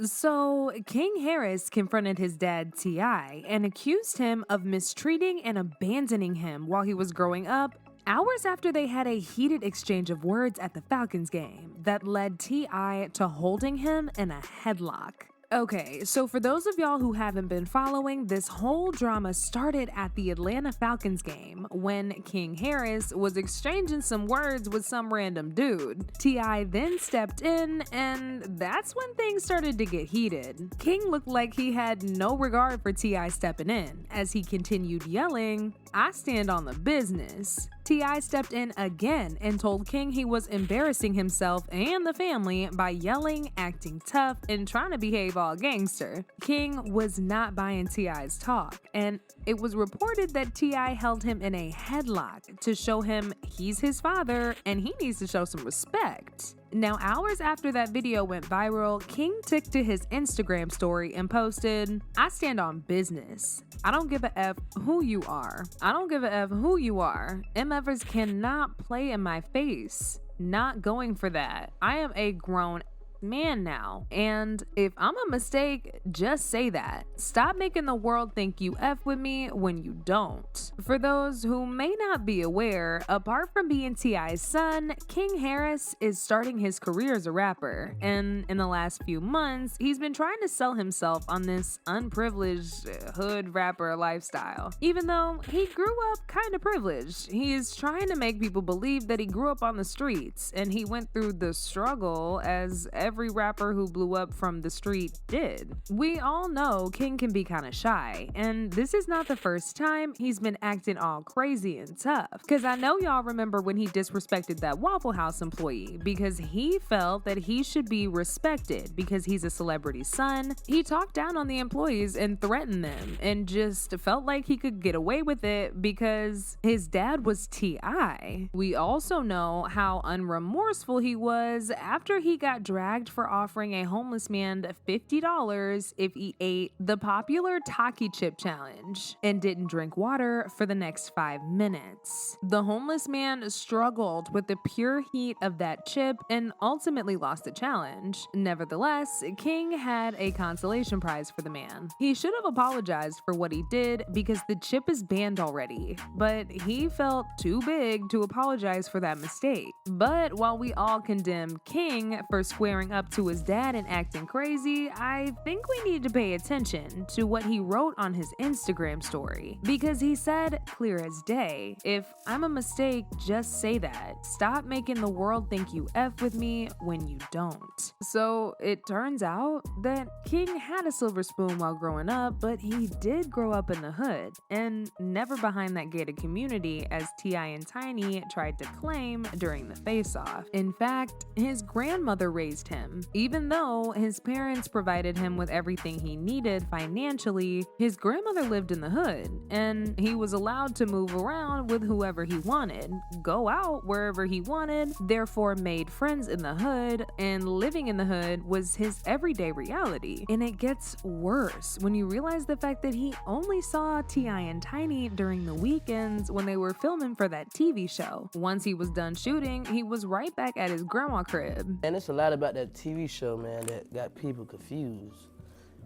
So, King Harris confronted his dad, T.I., and accused him of mistreating and abandoning him while he was growing up, hours after they had a heated exchange of words at the Falcons game that led T.I. to holding him in a headlock. Okay, so for those of y'all who haven't been following, this whole drama started at the Atlanta Falcons game when King Harris was exchanging some words with some random dude. T.I. then stepped in, and that's when things started to get heated. King looked like he had no regard for T.I. stepping in, as he continued yelling, "I stand on the business." T.I. stepped in again and told King he was embarrassing himself and the family by yelling, acting tough, and trying to behave all gangster. King was not buying T.I.'s talk, and it was reported that T.I. held him in a headlock to show him he's his father and he needs to show some respect. Now, hours after that video went viral, King took to his Instagram story and posted, "I stand on business. I don't give a F who you are. I don't give a F who you are. MFers cannot play in my face. Not going for that. I am a grown man now, and if I'm a mistake, just say that. Stop making the world think you F with me when you don't." For those who may not be aware, apart from being T.I.'s son, King Harris is starting his career as a rapper, and in the last few months, he's been trying to sell himself on this unprivileged hood rapper lifestyle. Even though he grew up kind of privileged, he is trying to make people believe that he grew up on the streets, and he went through the struggle as every rapper who blew up from the street did. We all know King can be kind of shy, and this is not the first time he's been acting all crazy and tough. Cause I know y'all remember when he disrespected that Waffle House employee because he felt that he should be respected because he's a celebrity son. He talked down on the employees and threatened them and just felt like he could get away with it because his dad was T.I. We also know how unremorseful he was after he got dragged for offering a homeless man $50 if he ate the popular Taki Chip challenge and didn't drink water for the next 5 minutes. The homeless man struggled with the pure heat of that chip and ultimately lost the challenge. Nevertheless, King had a consolation prize for the man. He should have apologized for what he did because the chip is banned already, but he felt too big to apologize for that mistake. But while we all condemn King for squaring up to his dad and acting crazy, I think we need to pay attention to what he wrote on his Instagram story, because he said clear as day, "If I'm a mistake, just say that. Stop making the world think you F with me when you don't." So it turns out that King had a silver spoon while growing up, but he did grow up in the hood and never behind that gated community as T.I. and Tiny tried to claim during the face-off. In fact, his grandmother raised him. Even though his parents provided him with everything he needed financially, his grandmother lived in the hood, and he was allowed to move around with whoever he wanted, go out wherever he wanted, therefore made friends in the hood, and living in the hood was his everyday reality. And it gets worse when you realize the fact that he only saw T.I. and Tiny during the weekends when they were filming for that TV show. Once he was done shooting, he was right back at his grandma's crib. And it's a lot about that TV show, man, that got people confused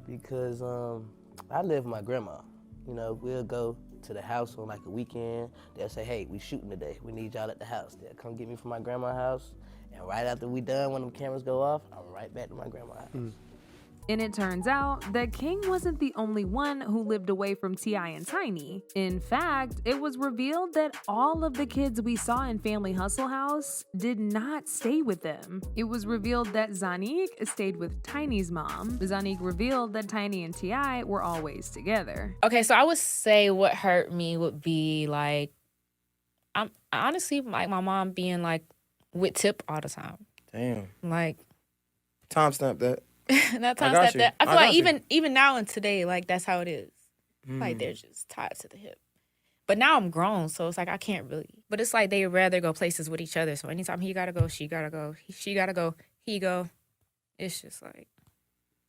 because I live with my grandma. You know, we'll go to the house on like a weekend. They'll say, "Hey, we shooting today. We need y'all at the house." They'll come get me from my grandma's house, and right after we done, when the cameras go off, I'm right back to my grandma's house. And it turns out that King wasn't the only one who lived away from T.I. and Tiny. In fact, it was revealed that all of the kids we saw in Family Hustle House did not stay with them. It was revealed that Zanique stayed with Tiny's mom. Zanique revealed that Tiny and T.I. were always together. Okay, so I would say what hurt me would be like, I'm honestly like my mom being like with Tip all the time. Damn. Like, Timestamp that. not I times got that. I feel you. like even now and today, like that's how it is. Like they're just tied to the hip. But now I'm grown, so it's like I can't really. But it's like they rather go places with each other. So anytime he gotta go, she gotta go. She gotta go, he go. It's just like.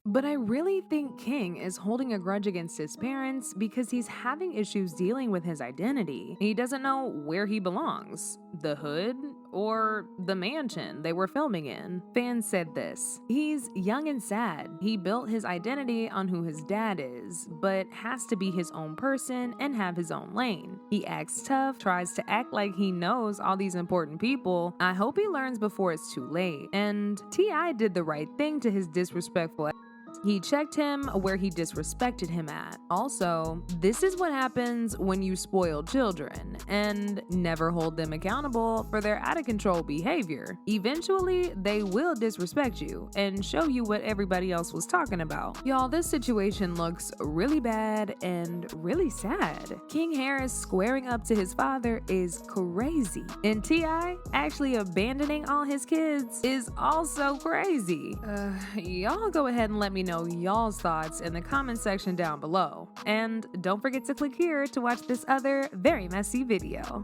But I really think King is holding a grudge against his parents because he's having issues dealing with his identity. He doesn't know where he belongs, the hood or the mansion they were filming in. Fans said this: "He's young and sad. He built his identity on who his dad is, but has to be his own person and have his own lane. He acts tough, tries to act like he knows all these important people. I hope he learns before it's too late." And T.I. did the right thing to his disrespectful. He checked him where he disrespected him at. Also, this is what happens when you spoil children and never hold them accountable for their out-of-control behavior. Eventually, they will disrespect you and show you what everybody else was talking about. Y'all, this situation looks really bad and really sad. King Harris squaring up to his father is crazy. And T.I. actually abandoning all his kids is also crazy. Y'all go ahead and let me know y'all's thoughts in the comment section down below. And don't forget to click here to watch this other very messy video.